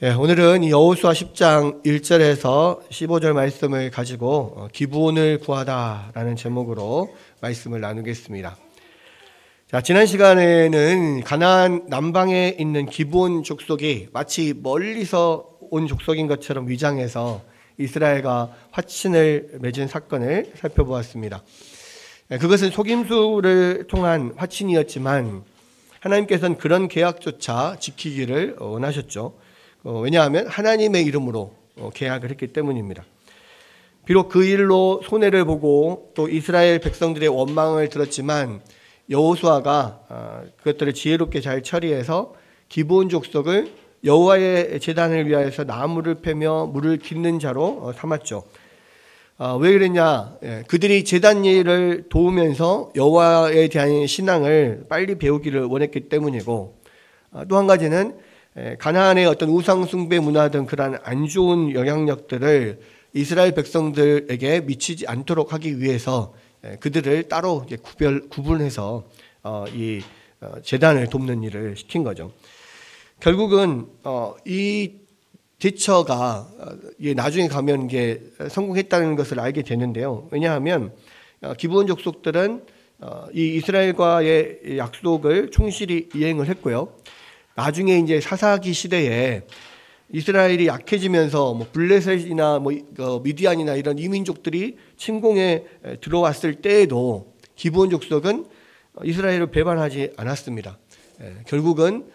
오늘은 여호수아 10장 1절에서 15절 말씀을 가지고 기브온을 구하다라는 제목으로 말씀을 나누겠습니다. 자, 지난 시간에는 가나안 남방에 있는 기브온 족속이 마치 멀리서 온 족속인 것처럼 위장해서 이스라엘과 화친을 맺은 사건을 살펴보았습니다. 그것은 속임수를 통한 화친이었지만 하나님께서는 그런 계약조차 지키기를 원하셨죠. 왜냐하면 하나님의 이름으로 계약을 했기 때문입니다. 비록 그 일로 손해를 보고 또 이스라엘 백성들의 원망을 들었지만 여호수아가 그것들을 지혜롭게 잘 처리해서 기브온 족속을 여호와의 제단을 위하여서 나무를 패며 물을 깃는 자로 삼았죠. 왜 그랬냐? 그들이 제단 일을 도우면서 여호와에 대한 신앙을 빨리 배우기를 원했기 때문이고, 또 한 가지는 가나안의 어떤 우상 숭배 문화 등 그러한 안 좋은 영향력들을 이스라엘 백성들에게 미치지 않도록 하기 위해서 그들을 따로 구분해서 이 제단을 돕는 일을 시킨 거죠. 결국은 이 대처가 나중에 가면 이게 성공했다는 것을 알게 되는데요. 왜냐하면 기브온 족속들은 이 이스라엘과의 약속을 충실히 이행을 했고요. 나중에 이제 사사기 시대에 이스라엘이 약해지면서 블레셋이나 미디안이나 이런 이민족들이 침공에 들어왔을 때에도 기브온 족속은 이스라엘을 배반하지 않았습니다. 결국은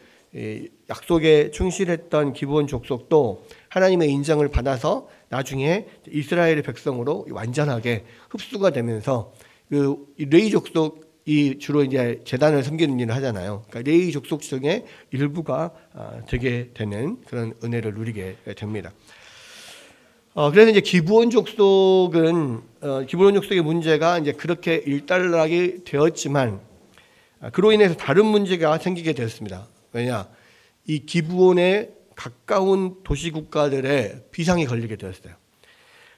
약속에 충실했던 기브온 족속도 하나님의 인정을 받아서 나중에 이스라엘의 백성으로 완전하게 흡수가 되면서 그 레위 족속이 주로 이제 제단을 섬기는 일을 하잖아요. 그러니까 레위 족속 중에 일부가 되게 되는 그런 은혜를 누리게 됩니다. 그래서 이제 기브온 족속의 문제가 이제 그렇게 일단락이 되었지만 그로 인해서 다른 문제가 생기게 되었습니다. 왜냐? 이 기브온에 가까운 도시 국가들의 비상이 걸리게 되었어요.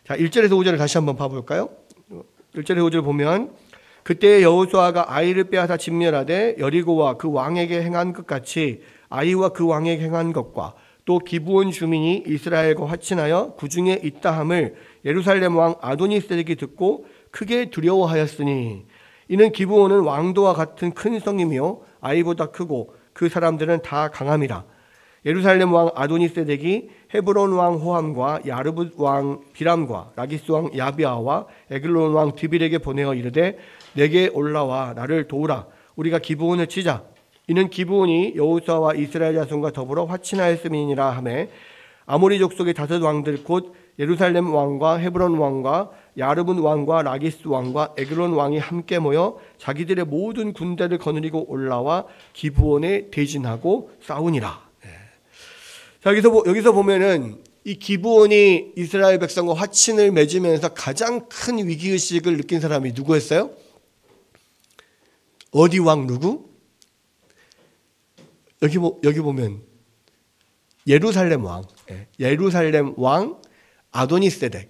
자, 1절에서 5절을 다시 한번 봐볼까요? 1절에서 5절 보면 그때 여호수아가 아이를 빼앗아 진멸하되 여리고와 그 왕에게 행한 것 같이 아이와 그 왕에게 행한 것과 또 기브온 주민이 이스라엘과 화친하여 그 중에 있다함을 예루살렘 왕 아도니세덱이 듣고 크게 두려워하였으니 이는 기브온은 왕도와 같은 큰 성이며 아이보다 크고 그 사람들은 다 강함이라. 예루살렘 왕 아도니세덱이 헤브론 왕 호함과 야르붓 왕 비람과 라기스 왕 야비아와 에글론 왕 디빌에게 보내어 이르되 내게 올라와 나를 도우라. 우리가 기브온을 치자. 이는 기브온이 여호수아와 이스라엘 자손과 더불어 화친하였음이니라 하매 아모리 족속의 다섯 왕들 곧 예루살렘 왕과 헤브론 왕과 야르분 왕과 라기스 왕과 에글론 왕이 함께 모여 자기들의 모든 군대를 거느리고 올라와 기브온에 대진하고 싸우니라. 자, 여기서 보면은 이 기브온이 이스라엘 백성과 화친을 맺으면서 가장 큰 위기의식을 느낀 사람이 누구였어요? 어디 왕 누구? 여기 보면 예루살렘 왕 아도니세덱.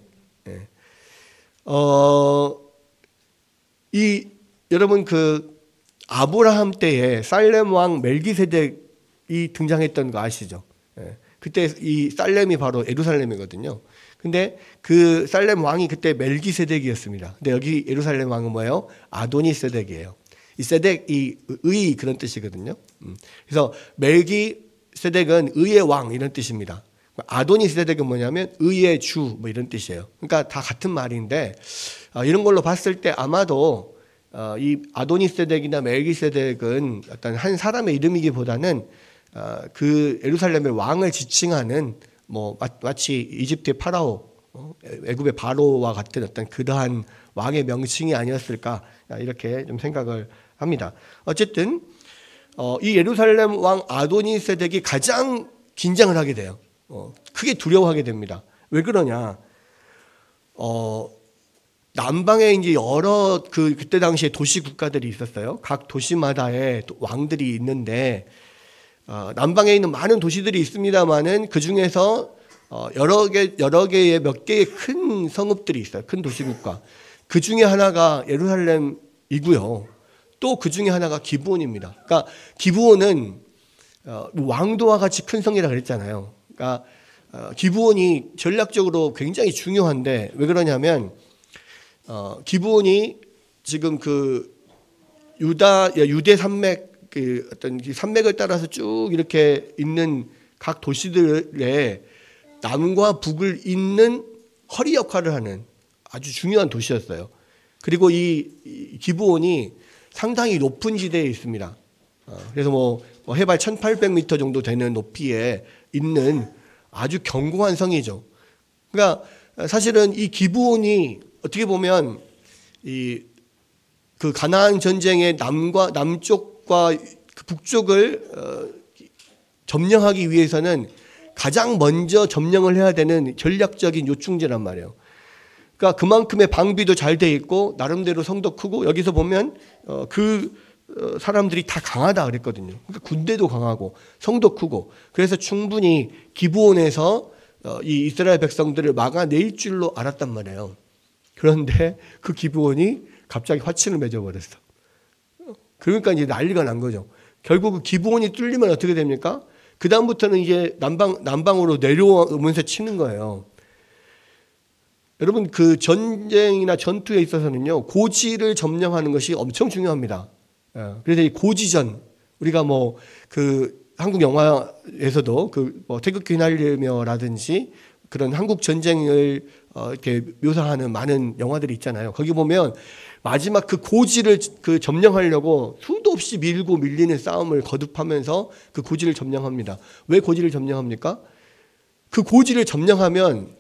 여러분 그 아브라함 때에 살렘 왕 멜기세덱이 등장했던 거 아시죠? 그때 이 살렘이 바로 예루살렘이거든요. 근데 그 살렘 왕이 그때 멜기세덱이었습니다. 근데 여기 예루살렘 왕은 뭐예요? 아도니세덱이에요. 이 세덱이 의 그런 뜻이거든요. 그래서 멜기세덱은 의의 왕 이런 뜻입니다. 아도니세덱은 뭐냐면 의의 주 뭐 이런 뜻이에요. 그러니까 다 같은 말인데 이런 걸로 봤을 때 아마도 이 아도니세덱이나 멜기세덱은 어떤 한 사람의 이름이기보다는 그 예루살렘의 왕을 지칭하는 마치 이집트의 파라오, 애굽의 바로와 같은 어떤 그러한 왕의 명칭이 아니었을까 이렇게 좀 생각을 합니다. 어쨌든 이 예루살렘 왕 아도니세덱이 가장 긴장을 하게 돼요. 크게 두려워하게 됩니다. 왜 그러냐? 남방에 이제 여러 그때 당시에 도시 국가들이 있었어요. 각 도시마다의 왕들이 있는데 남방에 있는 많은 도시들이 있습니다만은 그 중에서 여러 개의 몇 개의 큰 성읍들이 있어요. 큰 도시국가. 그 중에 하나가 예루살렘이고요. 또 그 중에 하나가 기브온입니다. 그러니까 기브온은 왕도와 같이 큰 성이라 그랬잖아요. 그러니까 기브온이 전략적으로 굉장히 중요한데 왜 그러냐면 기브온이 지금 그 유대 산맥 그 어떤 산맥을 따라서 쭉 이렇게 있는 각 도시들의 남과 북을 잇는 허리 역할을 하는 아주 중요한 도시였어요. 그리고 이 기브온이 상당히 높은 지대에 있습니다. 그래서 뭐 해발 1,800m 정도 되는 높이에 있는 아주 견고한 성이죠. 그러니까 사실은 이 기브온이 어떻게 보면 그 가나안 전쟁의 남쪽과 그 북쪽을 점령하기 위해서는 가장 먼저 점령을 해야 되는 전략적인 요충지란 말이에요. 그러니까 그만큼의 방비도 잘 돼 있고 나름대로 성도 크고 여기서 보면 사람들이 다 강하다 그랬거든요. 그러니까 군대도 강하고 성도 크고 그래서 충분히 기브온에서 이 이스라엘 백성들을 막아낼 줄로 알았단 말이에요. 그런데 그 기브온이 갑자기 화친을 맺어버렸어. 그러니까 이제 난리가 난 거죠. 결국 그 기브온이 뚫리면 어떻게 됩니까? 그 다음부터는 이제 남방으로 내려오면서 치는 거예요. 여러분 그 전쟁이나 전투에 있어서는요 고지를 점령하는 것이 엄청 중요합니다. 그래서 이 고지전 우리가 뭐 그 한국 영화에서도 그 뭐 태극기 휘날리며라든지 그런 한국 전쟁을 이렇게 묘사하는 많은 영화들이 있잖아요. 거기 보면 마지막 그 고지를 그 점령하려고 수도 없이 밀고 밀리는 싸움을 거듭하면서 그 고지를 점령합니다. 왜 고지를 점령합니까? 그 고지를 점령하면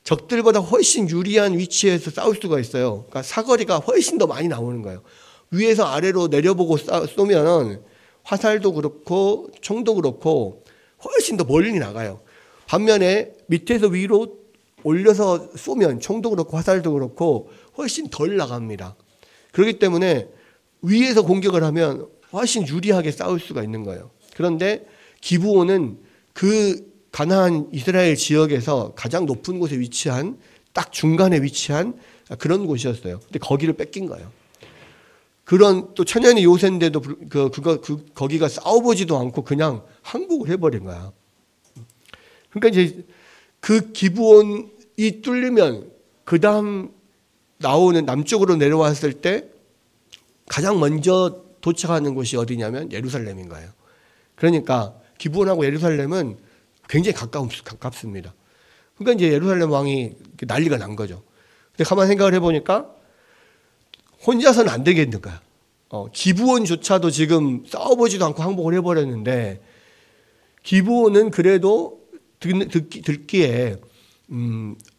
적들보다 훨씬 유리한 위치에서 싸울 수가 있어요. 그러니까 사거리가 훨씬 더 많이 나오는 거예요. 위에서 아래로 내려보고 쏘면 화살도 그렇고 총도 그렇고 훨씬 더 멀리 나가요. 반면에 밑에서 위로 올려서 쏘면 총도 그렇고 화살도 그렇고 훨씬 덜 나갑니다. 그렇기 때문에 위에서 공격을 하면 훨씬 유리하게 싸울 수가 있는 거예요. 그런데 기브온은 그 가나안 이스라엘 지역에서 가장 높은 곳에 위치한 딱 중간에 위치한 그런 곳이었어요. 근데 거기를 뺏긴 거예요. 그런 또 천연의 요새인데도 거기가 싸워보지도 않고 그냥 항복을 해버린 거야. 그러니까 이제 그 기브온이 뚫리면 그 다음 나오는 남쪽으로 내려왔을 때 가장 먼저 도착하는 곳이 어디냐면 예루살렘인 거예요. 그러니까 기브온하고 예루살렘은 굉장히 가깝습니다. 그러니까 이제 예루살렘 왕이 난리가 난 거죠. 근데 가만 생각을 해보니까 혼자서는 안 되겠는 거야. 기브온조차도 지금 싸워보지도 않고 항복을 해버렸는데 기브온은 그래도 듣기에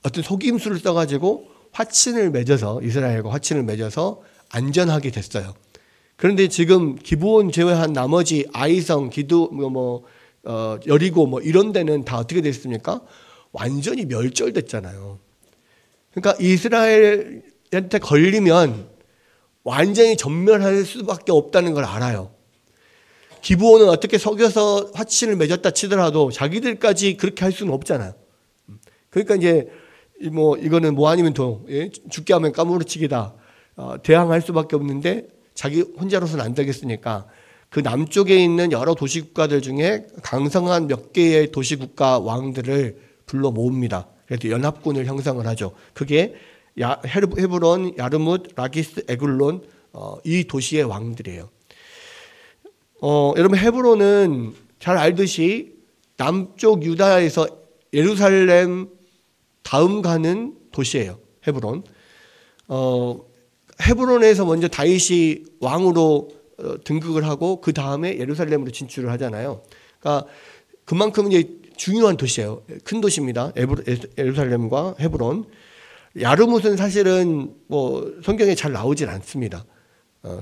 어떤 속임수를 써가지고 화친을 맺어서 이스라엘과 화친을 맺어서 안전하게 됐어요. 그런데 지금 기브온 제외한 나머지 아이성, 여리고 뭐 이런 데는 다 어떻게 됐습니까? 완전히 멸절됐잖아요. 그러니까 이스라엘한테 걸리면 완전히 전멸할 수밖에 없다는 걸 알아요. 기브온은 어떻게 속여서 화친을 맺었다 치더라도 자기들까지 그렇게 할 수는 없잖아요. 그러니까 이제 뭐 이거는 뭐 아니면 죽게 하면 까무러치기다. 대항할 수밖에 없는데 자기 혼자로서는 안 되겠으니까 그 남쪽에 있는 여러 도시국가들 중에 강성한 몇 개의 도시국가 왕들을 불러 모읍니다. 그래서 연합군을 형성을 하죠. 그게 헤브론, 야르뭇, 라기스, 에글론 이 도시의 왕들이에요. 여러분 헤브론은 잘 알듯이 남쪽 유다에서 예루살렘 다음 가는 도시예요. 헤브론. 헤브론에서 먼저 다윗이 왕으로 등극을 하고 그 다음에 예루살렘으로 진출을 하잖아요. 그러니까 그만큼 이제 중요한 도시예요. 큰 도시입니다. 예루살렘과 헤브론. 야르뭇은 사실은 뭐 성경에 잘 나오진 않습니다.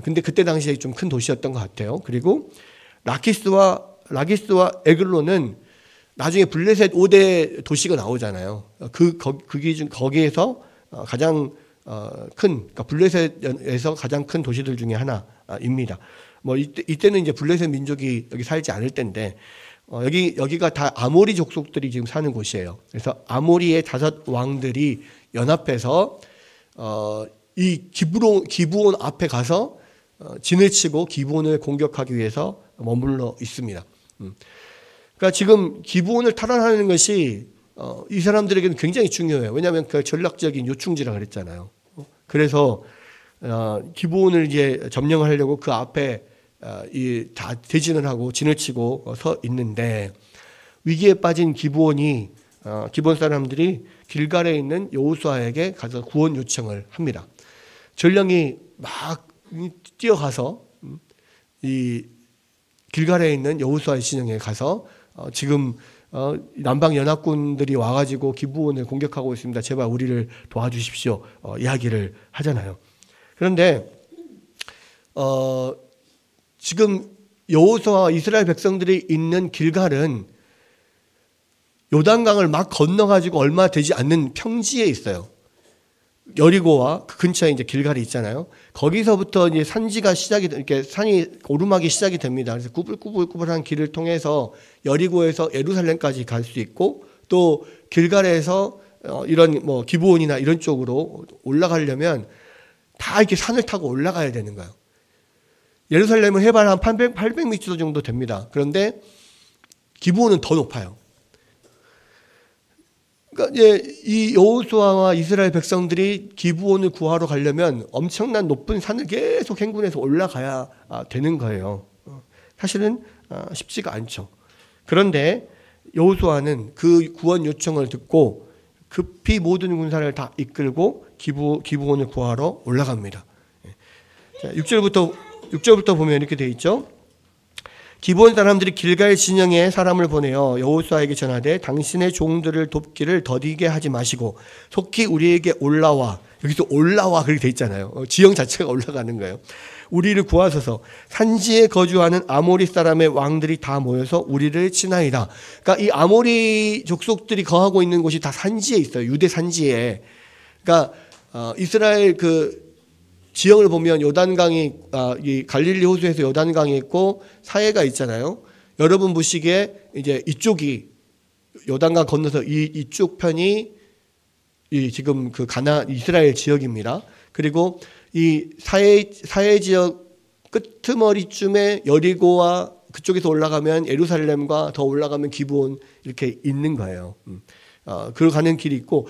근데 그때 당시에 좀 큰 도시였던 것 같아요. 그리고 라기스와 에글론은 나중에 블레셋 5대 도시가 나오잖아요. 거기에서 가장 그러니까 블레셋에서 가장 큰 도시들 중에 하나입니다. 뭐 이때는 이제 블레셋 민족이 여기 살지 않을 때인데 여기가 다 아모리 족속들이 지금 사는 곳이에요. 그래서 아모리의 5 왕들이 연합해서 이 기브온 앞에 가서 진을 치고 기브온을 공격하기 위해서 머물러 있습니다. 그러니까 지금 기브온을 탈환하는 것이 이 사람들에게는 굉장히 중요해요. 왜냐하면 그 전략적인 요충지라 그랬잖아요. 그래서 기브온을 이제 점령하려고 그 앞에 다 대진을 하고 진을 치고 서 있는데 위기에 빠진 기브온 사람들이 길갈에 있는 여호수아에게 가서 구원 요청을 합니다. 전령이 막 뛰어가서 이 길갈에 있는 여호수아의 진영에 가서 지금 남방 연합군들이 와가지고 기브온을 공격하고 있습니다. 제발 우리를 도와주십시오. 이야기를 하잖아요. 그런데 지금 여호수아와 이스라엘 백성들이 있는 길갈은 요단강을 막 건너가지고 얼마 되지 않는 평지에 있어요. 여리고와 그 근처에 이제 길갈이 있잖아요. 거기서부터 이제 산지가 이렇게 산이 오르막이 시작이 됩니다. 그래서 꾸불꾸불한 길을 통해서 여리고에서 예루살렘까지 갈 수 있고 또 길갈에서 이런 뭐 기브온이나 이런 쪽으로 올라가려면 다 이렇게 산을 타고 올라가야 되는 거예요. 예루살렘은 해발 한 800m 정도 됩니다. 그런데 기브온은 더 높아요. 그러니까 이제 이 여호수아와 이스라엘 백성들이 기브온을 구하러 가려면 엄청난 높은 산을 계속 행군해서 올라가야 되는 거예요. 사실은 쉽지가 않죠. 그런데 여호수아는 그 구원 요청을 듣고 급히 모든 군사를 다 이끌고 기브온을 구하러 올라갑니다. 자, 6절부터 보면 이렇게 되어 있죠. 기브온 사람들이 길갈 진영에 사람을 보내어 여호수아에게 전하되 당신의 종들을 돕기를 더디게 하지 마시고 속히 우리에게 올라와. 여기서 올라와 그렇게 돼 있잖아요. 지형 자체가 올라가는 거예요. 우리를 구하소서. 산지에 거주하는 아모리 사람의 왕들이 다 모여서 우리를 치나이다. 그러니까 이 아모리 족속들이 거하고 있는 곳이 다 산지에 있어요. 유대 산지에. 그러니까 이스라엘 그 지형을 보면 요단강이 이 갈릴리 호수에서 요단강이 있고 사해가 있잖아요. 여러분 보시기에 이제 이쪽이 요단강 건너서 이쪽 편이 지금 그 이스라엘 지역입니다. 그리고 이 사해 지역 끄트머리쯤에 여리고와 그쪽에서 올라가면 예루살렘과 더 올라가면 기브온 이렇게 있는 거예요. 그러 가는 길이 있고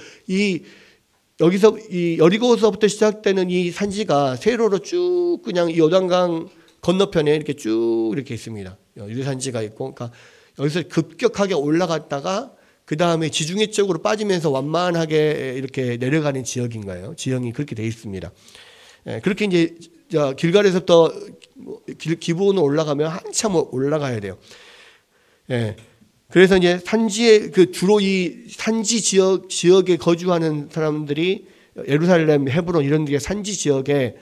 여기서 이 여리고서부터 시작되는 이 산지가 세로로 쭉 그냥 이 요단강 건너편에 이렇게 쭉 이렇게 있습니다. 유대산지가 있고, 그러니까 여기서 급격하게 올라갔다가 그 다음에 지중해 쪽으로 빠지면서 완만하게 이렇게 내려가는 지역인 거예요. 지형이 그렇게 돼 있습니다. 그렇게 이제 길갈에서부터 기브온으로 올라가면 한참 올라가야 돼요. 그래서 이제 산지에 주로 이 산지 지역에 거주하는 사람들이 예루살렘, 헤브론 이런 데 산지 지역에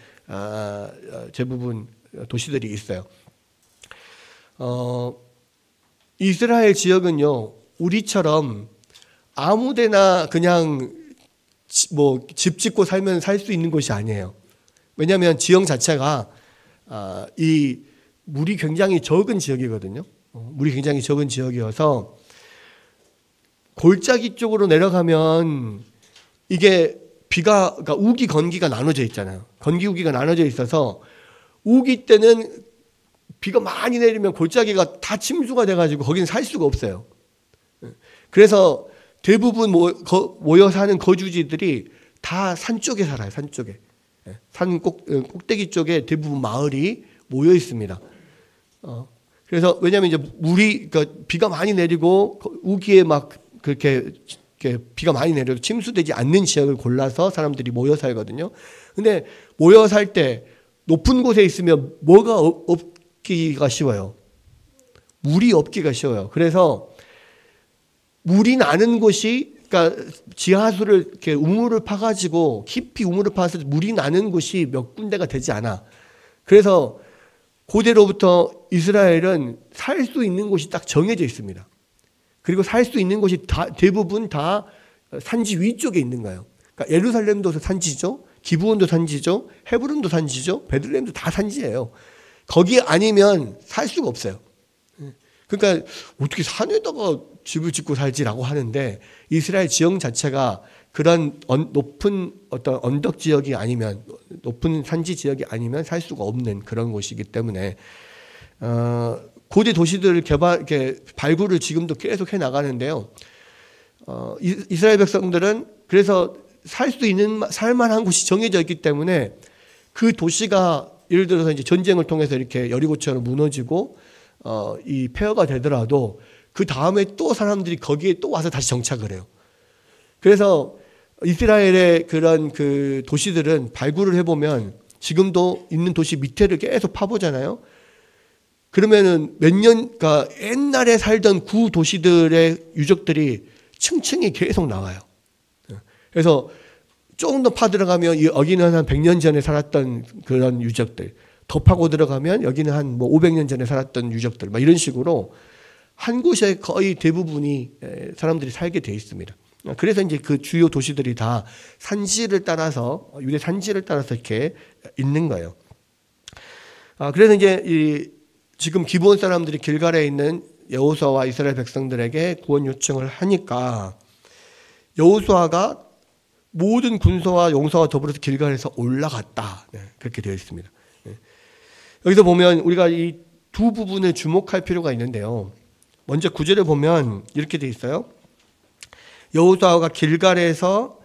대부분 도시들이 있어요. 이스라엘 지역은요, 우리처럼 아무데나 그냥 집 짓고 살면 살 수 있는 곳이 아니에요. 왜냐하면 지형 자체가 이 물이 굉장히 적은 지역이거든요. 물이 굉장히 적은 지역이어서 골짜기 쪽으로 내려가면 이게 그러니까 우기 건기가 나눠져 있잖아요. 건기 우기가 나눠져 있어서 우기 때는 비가 많이 내리면 골짜기가 다 침수가 돼가지고 거기는 살 수가 없어요. 그래서 대부분 모여 사는 거주지들이 다 산 쪽에 살아요. 산 쪽에. 산 꼭대기 쪽에 대부분 마을이 모여 있습니다. 그래서 왜냐하면 이제 그러니까 비가 많이 내리고 우기에 막 그렇게 비가 많이 내려도 침수되지 않는 지역을 골라서 사람들이 모여 살거든요. 근데 모여 살 때 높은 곳에 있으면 뭐가 없기가 쉬워요. 물이 없기가 쉬워요. 그래서 물이 나는 곳이, 그러니까 지하수를 이렇게 우물을 파가지고 깊이 우물을 파서 물이 나는 곳이 몇 군데가 되지 않아. 그래서 고대로부터 이스라엘은 살 수 있는 곳이 딱 정해져 있습니다. 그리고 살 수 있는 곳이 대부분 다 산지 위쪽에 있는 거예요. 그러니까 예루살렘도 산지죠. 기브온도 산지죠. 헤브론도 산지죠. 베들레헴도 다 산지예요. 거기 아니면 살 수가 없어요. 그러니까 어떻게 산에다가 집을 짓고 살지라고 하는데 이스라엘 지형 자체가 그런 높은 어떤 언덕 지역이 아니면 높은 산지 지역이 아니면 살 수가 없는 그런 곳이기 때문에 고대 도시들 이렇게 발굴을 지금도 계속 해 나가는데요. 이스라엘 백성들은 그래서 살만한 곳이 정해져 있기 때문에 그 도시가 예를 들어서 이제 전쟁을 통해서 이렇게 여리고처럼 무너지고 이 폐허가 되더라도 그 다음에 또 사람들이 거기에 또 와서 다시 정착을 해요. 그래서 이스라엘의 그런 그 도시들은 발굴을 해보면 지금도 있는 도시 밑에를 계속 파보잖아요. 그러면은 그러니까 옛날에 살던 구 도시들의 유적들이 층층이 계속 나와요. 그래서 조금 더 파 들어가면 여기는 한 100년 전에 살았던 그런 유적들, 더 파고 들어가면 여기는 한 뭐 500년 전에 살았던 유적들, 막 이런 식으로 한 곳에 거의 대부분이 사람들이 살게 돼 있습니다. 그래서 이제 그 주요 도시들이 다 산지를 따라서 유대 산지를 따라서 이렇게 있는 거예요. 그래서 이제 지금 기브온 사람들이 길갈에 있는 여호수아와 이스라엘 백성들에게 구원 요청을 하니까 여호수아가 모든 군사와 용사와 더불어서 길갈에서 올라갔다. 그렇게 되어 있습니다. 여기서 보면 우리가 이 두 부분에 주목할 필요가 있는데요. 먼저 9절에 보면 이렇게 되어 있어요. 여호수아가 길갈에서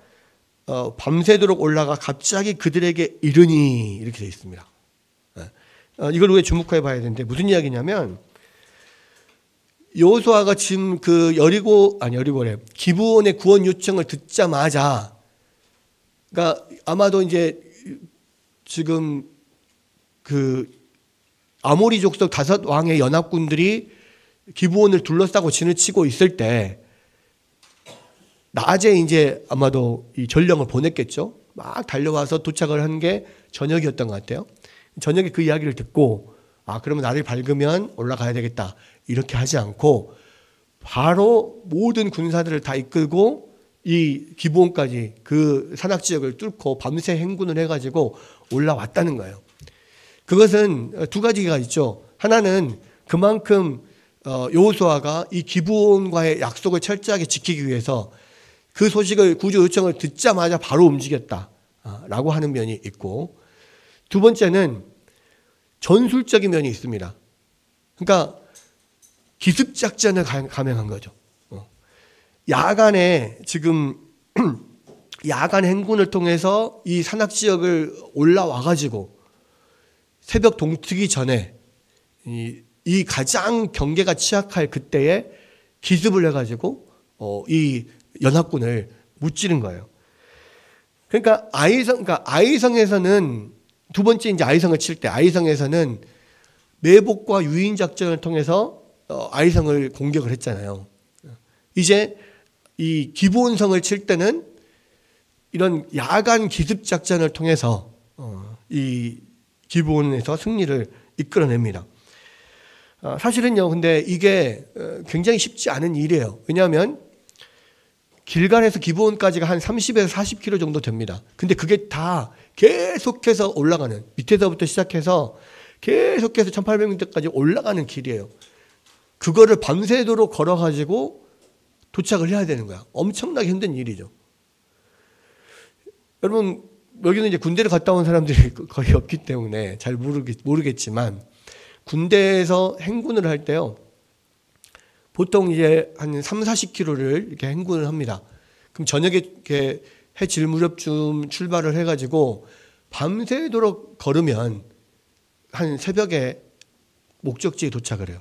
밤새도록 올라가 갑자기 그들에게 이르니 이렇게 되어 있습니다. 이걸 왜 주목해 봐야 되는데 무슨 이야기냐면 여호수아가 지금 그 기브온의 구원 요청을 듣자마자 그러니까 아마도 이제 지금 그 아모리 족속 5왕의 연합군들이 기브온을 둘러싸고 진을 치고 있을 때 낮에 이제 아마도 이 전령을 보냈겠죠. 막 달려와서 도착을 한 게 저녁이었던 것 같아요. 저녁에 그 이야기를 듣고 그러면 날이 밝으면 올라가야 되겠다 이렇게 하지 않고 바로 모든 군사들을 다 이끌고 이 기브온까지 그 산악 지역을 뚫고 밤새 행군을 해가지고 올라왔다는 거예요. 그것은 두 가지가 있죠. 하나는 그만큼 여호수아가 이 기브온과의 약속을 철저하게 지키기 위해서 그 소식을 구조 요청을 듣자마자 바로 움직였다라고 하는 면이 있고, 두 번째는 전술적인 면이 있습니다. 그러니까 기습 작전을 감행한 거죠. 야간에 지금 야간 행군을 통해서 이 산악 지역을 올라와 가지고 새벽 동트기 전에 이 가장 경계가 취약할 그때에 기습을 해가지고 이 연합군을 무찌른 거예요. 그러니까 아이성에서는 두 번째 이제 아이성을 칠 때 아이성에서는 매복과 유인 작전을 통해서 아이성을 공격을 했잖아요. 이제 이 기브온성을 칠 때는 이런 야간 기습 작전을 통해서 이 기브온에서 승리를 이끌어냅니다. 사실은요, 근데 이게 굉장히 쉽지 않은 일이에요. 왜냐하면 길갈에서 기브온까지가 한 30에서 40km 정도 됩니다. 근데 그게 다 계속해서 올라가는, 밑에서부터 시작해서 계속해서 1800m까지 올라가는 길이에요. 그거를 밤새도록 걸어가지고 도착을 해야 되는 거야. 엄청나게 힘든 일이죠. 여러분, 여기는 이제 군대를 갔다 온 사람들이 거의 없기 때문에 잘 모르겠지만, 군대에서 행군을 할 때요, 보통 이제 한 3, 40km를 이렇게 행군을 합니다. 그럼 저녁에 이렇게 해 질 무렵쯤 출발을 해가지고 밤새도록 걸으면 한 새벽에 목적지에 도착을 해요.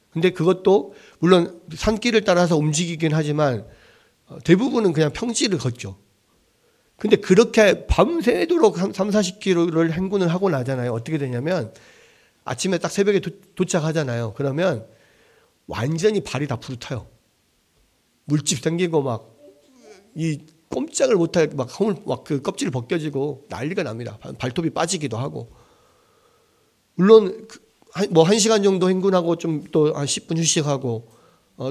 근데 그것도 물론 산길을 따라서 움직이긴 하지만 대부분은 그냥 평지를 걷죠. 근데 그렇게 밤새도록 3, 40km를 행군을 하고 나잖아요. 어떻게 되냐면 아침에 딱 새벽에 도착하잖아요. 그러면 완전히 발이 다 부르터요. 물집 생기고 막 이 꼼짝을 못할 막 그 껍질이 벗겨지고 난리가 납니다. 발톱이 빠지기도 하고. 물론 뭐 1시간 정도 행군하고 좀 또 한 10분 휴식하고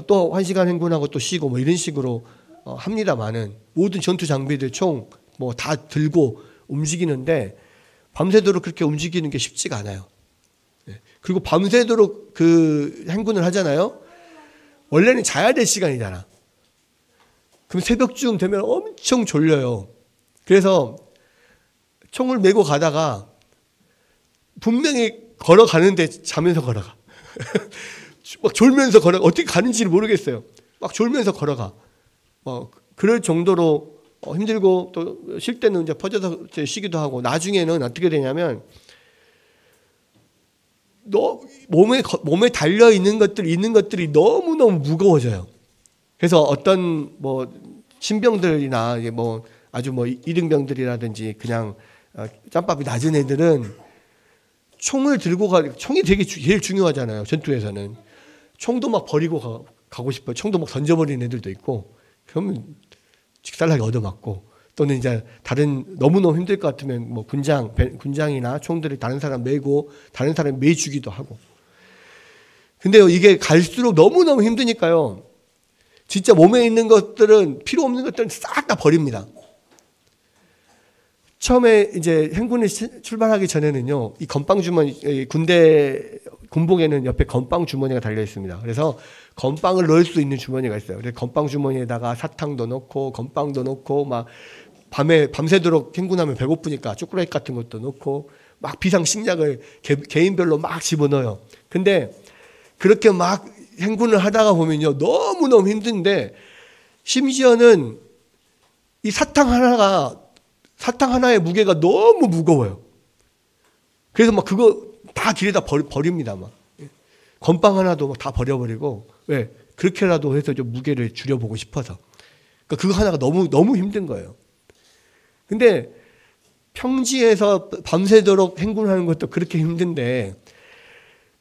또 1시간 행군하고 또 쉬고 뭐 이런 식으로 합니다만은 모든 전투 장비들 총 뭐 다 들고 움직이는데 밤새도록 그렇게 움직이는 게 쉽지가 않아요. 그리고 밤새도록 그 행군을 하잖아요. 원래는 자야 될 시간이잖아. 그럼 새벽쯤 되면 엄청 졸려요. 그래서 총을 메고 가다가 분명히 걸어가는데 자면서 걸어가. 막 졸면서 걸어가. 어떻게 가는지를 모르겠어요. 막 졸면서 걸어가. 그럴 정도로 힘들고 또 쉴 때는 이제 퍼져서 쉬기도 하고, 나중에는 어떻게 되냐면 몸에 달려 있는 것들이 너무너무 무거워져요. 그래서 어떤 신병들이나 아주 이등병들이라든지 그냥 짬밥이 낮은 애들은 총을 들고 총이 되게 제일 중요하잖아요. 전투에서는 총도 막 버리고 가고 싶어요. 총도 막 던져버리는 애들도 있고, 그러면 직살나게 얻어맞고, 또는 이제 다른 너무너무 힘들 것 같으면 군장이나 총들을 다른 사람 메고 다른 사람 매주기도 하고. 근데요, 이게 갈수록 너무너무 힘드니까요, 진짜 몸에 있는 것들은, 필요 없는 것들은 싹 다 버립니다. 처음에 이제 행군을 출발하기 전에는요, 이 건빵 주머니, 군대 군복에는 옆에 건빵 주머니가 달려 있습니다. 그래서 건빵을 넣을 수 있는 주머니가 있어요. 그래서 건빵 주머니에다가 사탕도 넣고 건빵도 넣고, 막 밤새도록 행군하면 배고프니까 초콜릿 같은 것도 넣고, 막 비상식량을 개인별로 막 집어넣어요. 근데 그렇게 막 행군을 하다가 보면요, 너무너무 힘든데, 심지어는 이 사탕 하나의 무게가 너무 무거워요. 그래서 막 그거 다 길에다 버립니다. 막 건빵 하나도 막 다 버려버리고. 왜? 그렇게라도 해서 좀 무게를 줄여보고 싶어서. 그러니까 그거 하나가 너무 힘든 거예요. 근데 평지에서 밤새도록 행군하는 것도 그렇게 힘든데,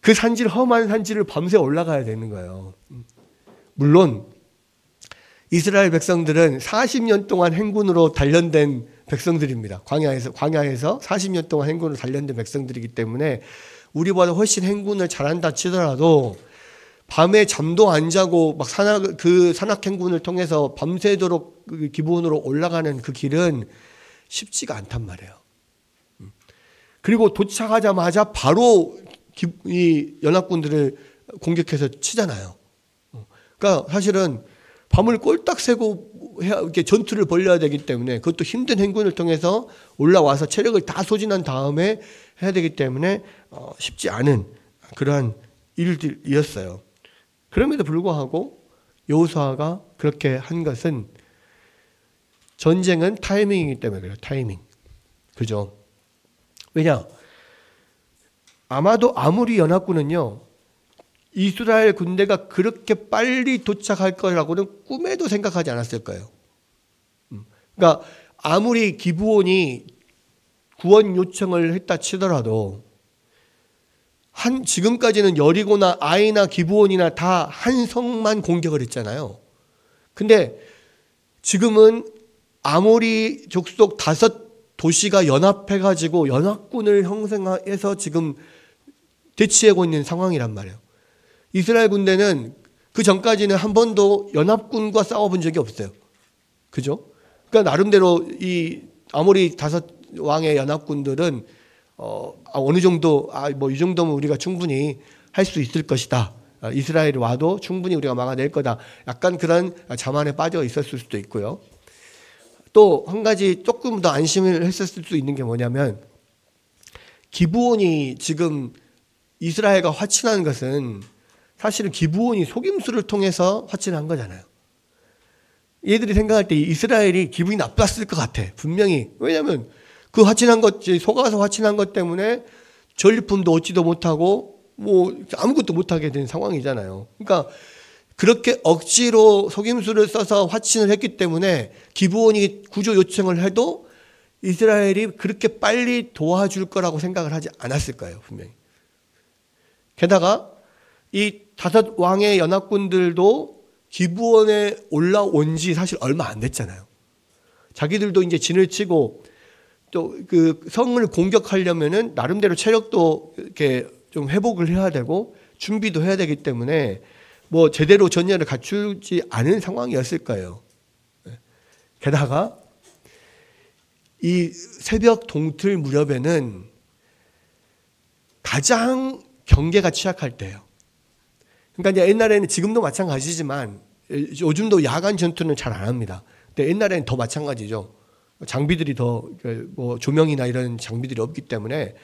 그 험한 산지를 밤새 올라가야 되는 거예요. 물론 이스라엘 백성들은 40년 동안 행군으로 단련된 백성들입니다. 광야에서 40년 동안 행군으로 단련된 백성들이기 때문에 우리보다 훨씬 행군을 잘한다 치더라도, 밤에 잠도 안 자고 막 산악 행군을 통해서 밤새도록 기브온으로 올라가는 그 길은 쉽지가 않단 말이에요. 그리고 도착하자마자 바로 이 연합군들을 공격해서 치잖아요. 그러니까 사실은 밤을 꼴딱 새고 이렇게 전투를 벌여야 되기 때문에, 그것도 힘든 행군을 통해서 올라와서 체력을 다 소진한 다음에 해야 되기 때문에 쉽지 않은 그러한 일들이었어요. 그럼에도 불구하고 여호수아가 그렇게 한 것은, 전쟁은 타이밍이기 때문에 그래요. 타이밍. 그죠? 왜냐? 아무리 연합군은요, 이스라엘 군대가 그렇게 빨리 도착할 거라고는 꿈에도 생각하지 않았을 거예요. 그러니까 아무리 기브온이 구원 요청을 했다 치더라도, 지금까지는 여리고나 아이나 기브온이나 다 한 성만 공격을 했잖아요. 근데 지금은 아모리 족속 5도시가 연합해가지고 연합군을 형성해서 지금 대치하고 있는 상황이란 말이에요. 이스라엘 군대는 그 전까지는 한 번도 연합군과 싸워본 적이 없어요. 그죠? 그러니까 나름대로 이 아모리 5왕의 연합군들은 어느 정도 이 정도면 우리가 충분히 할 수 있을 것이다. 이스라엘이 와도 충분히 우리가 막아낼 거다. 약간 그런 자만에 빠져 있었을 수도 있고요. 또 한 가지 조금 더 안심을 했었을 수 있는 게 뭐냐면, 기브온이 지금 이스라엘과 화친한 것은 사실은 기브온이 속임수를 통해서 화친한 거잖아요. 얘들이 생각할 때 이스라엘이 기분이 나빴을 것 같아. 분명히. 왜냐하면 그 속아서 화친한 것 때문에 전리품도 얻지도 못하고 아무것도 못하게 된 상황이잖아요. 그러니까 그렇게 억지로 속임수를 써서 화친을 했기 때문에 기브온이 구조 요청을 해도 이스라엘이 그렇게 빨리 도와줄 거라고 생각을 하지 않았을 거예요. 분명히. 게다가 이 5왕의 연합군들도 기브온에 올라온 지 사실 얼마 안 됐잖아요. 자기들도 이제 진을 치고 또 그 성을 공격하려면은 나름대로 체력도 이렇게 좀 회복을 해야 되고 준비도 해야 되기 때문에 제대로 전열을 갖추지 않은 상황이었을 거예요. 게다가 이 새벽 동틀 무렵에는 가장 경계가 취약할 때예요. 그러니까 이제 옛날에는, 지금도 마찬가지지만 요즘도 야간 전투는 잘 안 합니다. 근데 옛날에는 더 마찬가지죠. 장비들이 더 조명이나 이런 장비들이 없기 때문에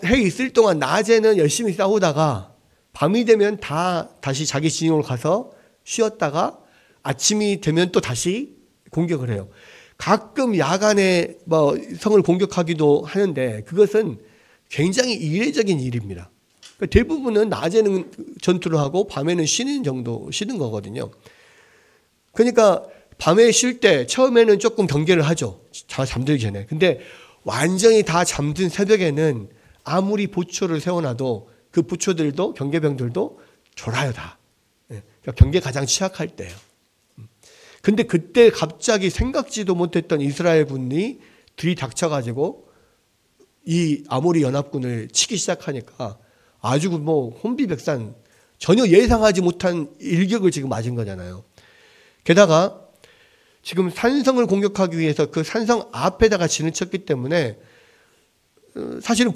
해 있을 동안 낮에는 열심히 싸우다가 밤이 되면 다 다시 자기 진영으로 가서 쉬었다가 아침이 되면 또 다시 공격을 해요. 가끔 야간에 성을 공격하기도 하는데 그것은 굉장히 이례적인 일입니다. 그러니까 대부분은 낮에는 전투를 하고 밤에는 쉬는 거거든요. 그러니까 밤에 쉴 때 처음에는 조금 경계를 하죠. 잠들기 전에. 근데 완전히 다 잠든 새벽에는 아무리 보초를 세워놔도 그 부초들도 경계병들도 졸아요 다. 그러니까 경계 가장 취약할 때예요. 근데 그때 갑자기 생각지도 못했던 이스라엘 군이 들이닥쳐가지고 이 아모리 연합군을 치기 시작하니까 아주 혼비백산, 전혀 예상하지 못한 일격을 지금 맞은 거잖아요. 게다가 지금 산성을 공격하기 위해서 그 산성 앞에다가 진을 쳤기 때문에 사실은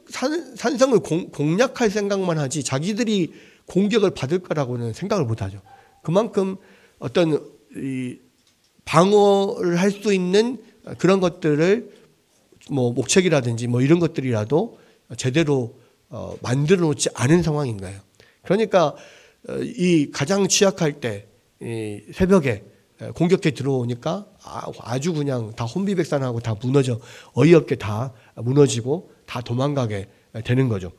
산성을 공략할 생각만 하지 자기들이 공격을 받을 거라고는 생각을 못 하죠. 그만큼 어떤 방어를 할 수 있는 그런 것들을 목책이라든지 이런 것들이라도 제대로 만들어 놓지 않은 상황인 거예요. 그러니까 이 가장 취약할 때 새벽에 공격해 들어오니까 아주 그냥 다 혼비백산하고 다 무너져 어이없게 다 무너지고 다 도망가게 되는 거죠.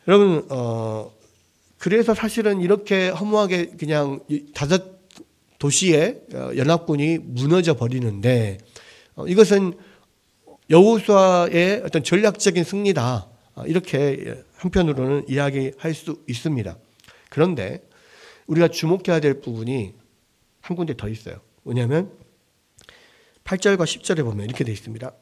여러분 그래서 사실은 이렇게 허무하게 그냥 5도시의 연합군이 무너져 버리는데 이것은 여호수아의 어떤 전략적인 승리다 이렇게 한편으로는 이야기할 수 있습니다. 그런데 우리가 주목해야 될 부분이 한 군데 더 있어요. 뭐냐면 8절과 10절에 보면 이렇게 되어 있습니다.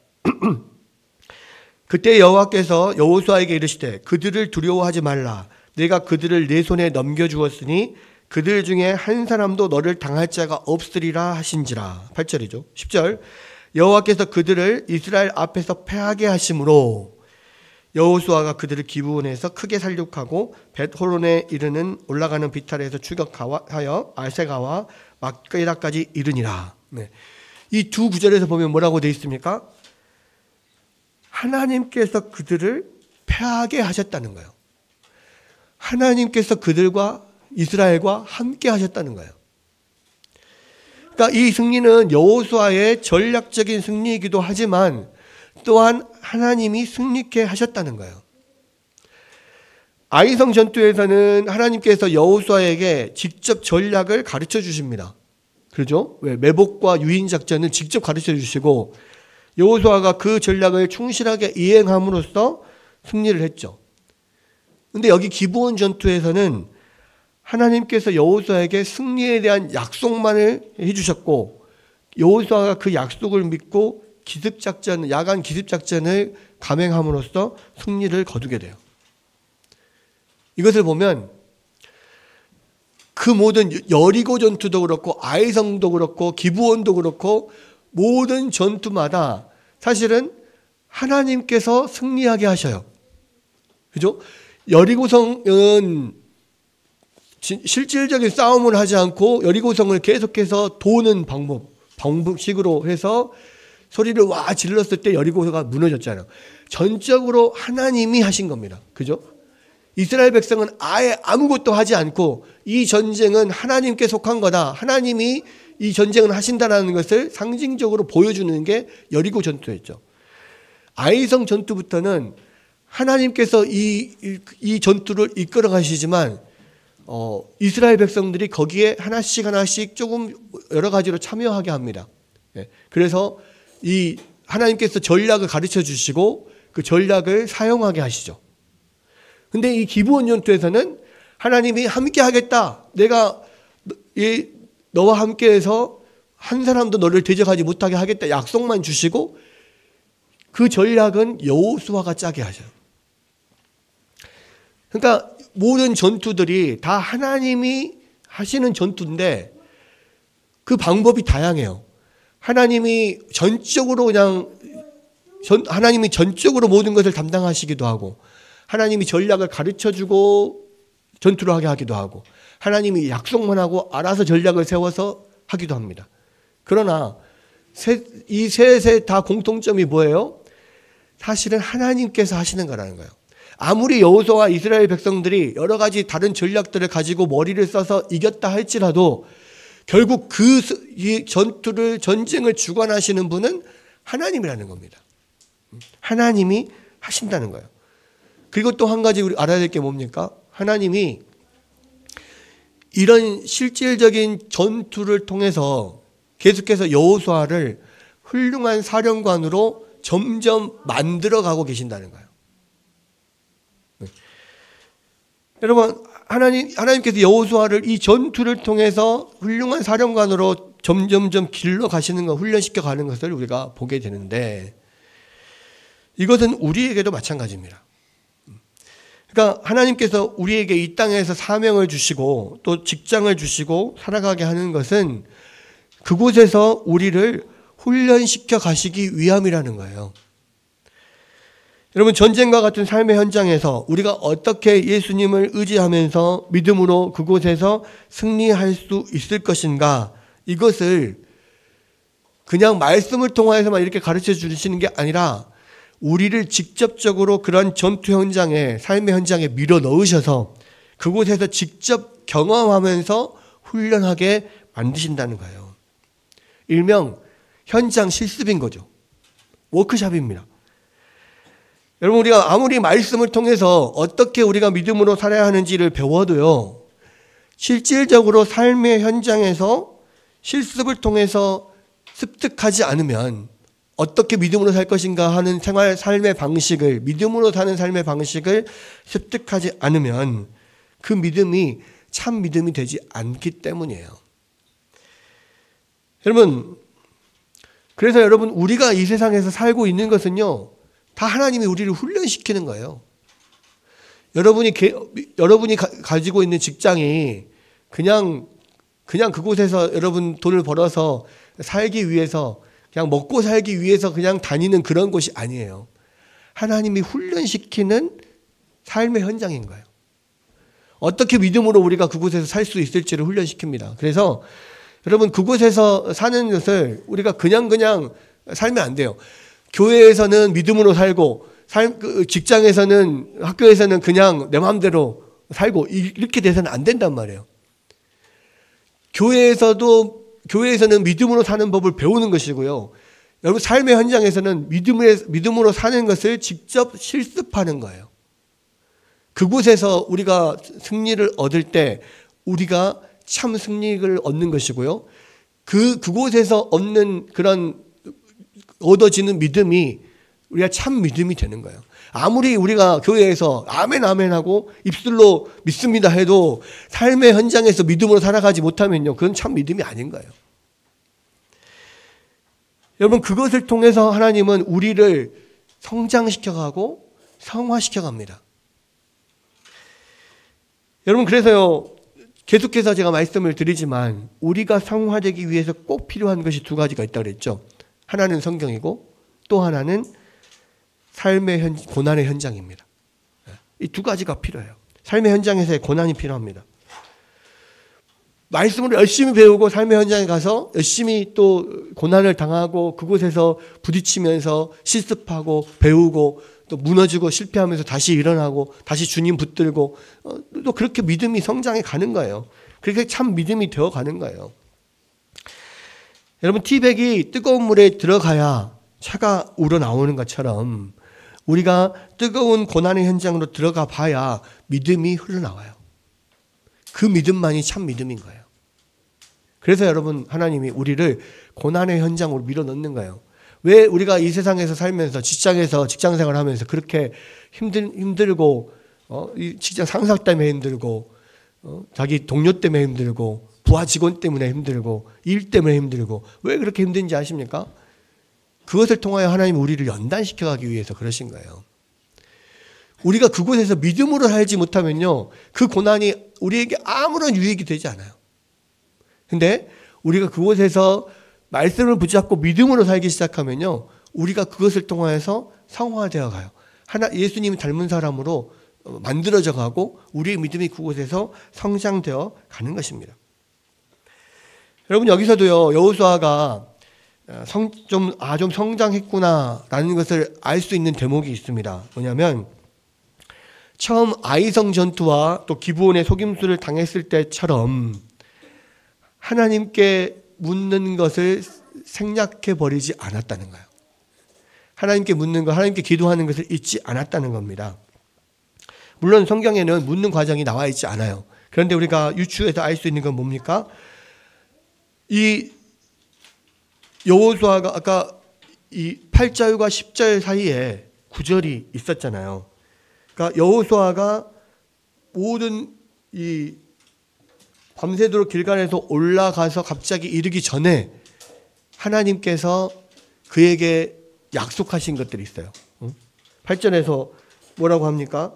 그때 여호와께서 여호수아에게 이르시되 그들을 두려워하지 말라. 내가 그들을 내 손에 넘겨주었으니 그들 중에 한 사람도 너를 당할 자가 없으리라 하신지라. 8절이죠. 10절 여호와께서 그들을 이스라엘 앞에서 패하게 하심으로 여호수아가 그들을 기브온에서 크게 살육하고 벳호론에 이르는 올라가는 비탈에서 추격하여 알세가와 막게다까지 이르니라. 네. 이 두 구절에서 보면 뭐라고 되어 있습니까? 하나님께서 그들을 패하게 하셨다는 거예요. 하나님께서 그들과 이스라엘과 함께 하셨다는 거예요. 그러니까 이 승리는 여호수아의 전략적인 승리이기도 하지만 또한 하나님이 승리케 하셨다는 거예요. 아이성 전투에서는 하나님께서 여호수아에게 직접 전략을 가르쳐 주십니다. 그렇죠? 매복과 유인 작전을 직접 가르쳐 주시고 여호수아가 그 전략을 충실하게 이행함으로써 승리를 했죠. 근데 여기 기브온 전투에서는 하나님께서 여호수아에게 승리에 대한 약속만을 해주셨고 여호수아가 그 약속을 믿고 야간 기습작전을 감행함으로써 승리를 거두게 돼요. 이것을 보면 그 모든 여리고 전투도 그렇고 아이성도 그렇고 기브온도 그렇고 모든 전투마다 사실은 하나님께서 승리하게 하셔요. 그죠? 여리고성은 실질적인 싸움을 하지 않고 여리고성을 계속해서 도는 방법식으로 해서 소리를 와 질렀을 때 여리고가 무너졌잖아요. 전적으로 하나님이 하신 겁니다. 그죠? 이스라엘 백성은 아예 아무것도 하지 않고 이 전쟁은 하나님께 속한 거다. 하나님이 이 전쟁을 하신다는 것을 상징적으로 보여주는 게 여리고 전투였죠. 아이성 전투부터는 하나님께서 이 전투를 이끌어 가시지만 이스라엘 백성들이 거기에 하나씩 조금 여러 가지로 참여하게 합니다. 그래서 이 하나님께서 전략을 가르쳐 주시고 그 전략을 사용하게 하시죠. 근데 이 기브온 전투에서는 하나님이 함께 하겠다. 내가 너와 함께해서 한 사람도 너를 대적하지 못하게 하겠다. 약속만 주시고 그 전략은 여호수아가 짜게 하셔요. 그러니까 모든 전투들이 다 하나님이 하시는 전투인데 그 방법이 다양해요. 하나님이 전적으로 모든 것을 담당하시기도 하고 하나님이 전략을 가르쳐주고 전투를 하게 하기도 하고 하나님이 약속만 하고 알아서 전략을 세워서 하기도 합니다. 그러나 이 셋의 다 공통점이 뭐예요? 사실은 하나님께서 하시는 거라는 거예요. 아무리 여호수아와 이스라엘 백성들이 여러 가지 다른 전략들을 가지고 머리를 써서 이겼다 할지라도 결국 이 전쟁을 주관하시는 분은 하나님이라는 겁니다. 하나님이 하신다는 거예요. 그리고 또 한 가지 우리 알아야 될 게 뭡니까? 하나님이 이런 실질적인 전투를 통해서 계속해서 여호수아를 훌륭한 사령관으로 점점 만들어가고 계신다는 거예요. 여러분, 하나님께서 여호수아를 이 전투를 통해서 훌륭한 사령관으로 점점점 길러 가시는 것, 훈련시켜 가는 것을 우리가 보게 되는데, 이것은 우리에게도 마찬가지입니다. 그러니까 하나님께서 우리에게 이 땅에서 사명을 주시고 또 직장을 주시고 살아가게 하는 것은 그곳에서 우리를 훈련시켜 가시기 위함이라는 거예요. 여러분, 전쟁과 같은 삶의 현장에서 우리가 어떻게 예수님을 의지하면서 믿음으로 그곳에서 승리할 수 있을 것인가, 이것을 그냥 말씀을 통하여서만 이렇게 가르쳐 주시는 게 아니라 우리를 직접적으로 그런 전투 현장에, 삶의 현장에 밀어 넣으셔서 그곳에서 직접 경험하면서 훈련하게 만드신다는 거예요. 일명 현장 실습인 거죠. 워크숍입니다. 여러분, 우리가 아무리 말씀을 통해서 어떻게 우리가 믿음으로 살아야 하는지를 배워도요, 실질적으로 삶의 현장에서 실습을 통해서 습득하지 않으면 어떻게 믿음으로 살 것인가 하는 삶의 방식을, 믿음으로 사는 삶의 방식을 습득하지 않으면 그 믿음이 참 믿음이 되지 않기 때문이에요. 여러분, 그래서 여러분, 우리가 이 세상에서 살고 있는 것은요, 다 하나님이 우리를 훈련시키는 거예요. 여러분이 가지고 있는 직장이 그냥 그곳에서 여러분 돈을 벌어서 살기 위해서, 그냥 먹고 살기 위해서 그냥 다니는 그런 곳이 아니에요. 하나님이 훈련시키는 삶의 현장인 거예요. 어떻게 믿음으로 우리가 그곳에서 살 수 있을지를 훈련시킵니다. 그래서 여러분, 그곳에서 사는 것을 우리가 그냥 살면 안 돼요. 교회에서는 믿음으로 살고, 직장에서는, 학교에서는 그냥 내 마음대로 살고, 이렇게 돼서는 안 된단 말이에요. 교회에서는 믿음으로 사는 법을 배우는 것이고요. 여러분, 삶의 현장에서는 믿음으로 사는 것을 직접 실습하는 거예요. 그곳에서 우리가 승리를 얻을 때 우리가 참 승리를 얻는 것이고요. 그곳에서 얻어지는 믿음이 우리가 참 믿음이 되는 거예요. 아무리 우리가 교회에서 아멘 아멘 하고 입술로 믿습니다 해도 삶의 현장에서 믿음으로 살아가지 못하면요, 그건 참 믿음이 아닌 거예요. 여러분, 그것을 통해서 하나님은 우리를 성장시켜가고 성화시켜갑니다. 여러분, 그래서요, 계속해서 제가 말씀을 드리지만 우리가 성화되기 위해서 꼭 필요한 것이 두 가지가 있다고 그랬죠. 하나는 성경이고 또 하나는 삶의 고난의 현장입니다. 이 두 가지가 필요해요. 삶의 현장에서의 고난이 필요합니다. 말씀을 열심히 배우고 삶의 현장에 가서 열심히 또 고난을 당하고 그곳에서 부딪히면서 실습하고 배우고 또 무너지고 실패하면서 다시 일어나고 다시 주님 붙들고 또 그렇게 믿음이 성장해 가는 거예요. 그렇게 참 믿음이 되어 가는 거예요. 여러분, 티백이 뜨거운 물에 들어가야 차가 우러나오는 것처럼 우리가 뜨거운 고난의 현장으로 들어가 봐야 믿음이 흘러나와요. 그 믿음만이 참 믿음인 거예요. 그래서 여러분, 하나님이 우리를 고난의 현장으로 밀어넣는 거예요. 왜 우리가 이 세상에서 살면서 직장 생활하면서 그렇게 힘들고 이 직장 상사 때문에 힘들고 자기 동료 때문에 힘들고 부하 직원 때문에 힘들고 일 때문에 힘들고 왜 그렇게 힘든지 아십니까? 그것을 통하여 하나님이 우리를 연단시켜 가기 위해서 그러신 거예요. 우리가 그곳에서 믿음으로 살지 못하면요, 그 고난이 우리에게 아무런 유익이 되지 않아요. 근데 우리가 그곳에서 말씀을 붙잡고 믿음으로 살기 시작하면요, 우리가 그것을 통하여서 성화되어 가요. 예수님이 닮은 사람으로 만들어져 가고 우리의 믿음이 그곳에서 성장되어 가는 것입니다. 여러분, 여기서도요, 여호수아가 좀 성장했구나라는 것을 알 수 있는 대목이 있습니다. 뭐냐면 처음 아이성 전투와 또 기브온의 속임수를 당했을 때처럼 하나님께 묻는 것을 생략해 버리지 않았다는 거예요. 하나님께 묻는 것, 하나님께 기도하는 것을 잊지 않았다는 겁니다. 물론 성경에는 묻는 과정이 나와 있지 않아요. 그런데 우리가 유추해서 알 수 있는 건 뭡니까? 이 여호수아가 아까 이 8절과 10절 사이에 구절이 있었잖아요. 그러니까 여호수아가 모든 이 밤새도록 길갈에서 올라가서 갑자기 이르기 전에 하나님께서 그에게 약속하신 것들이 있어요. 8절에서 뭐라고 합니까?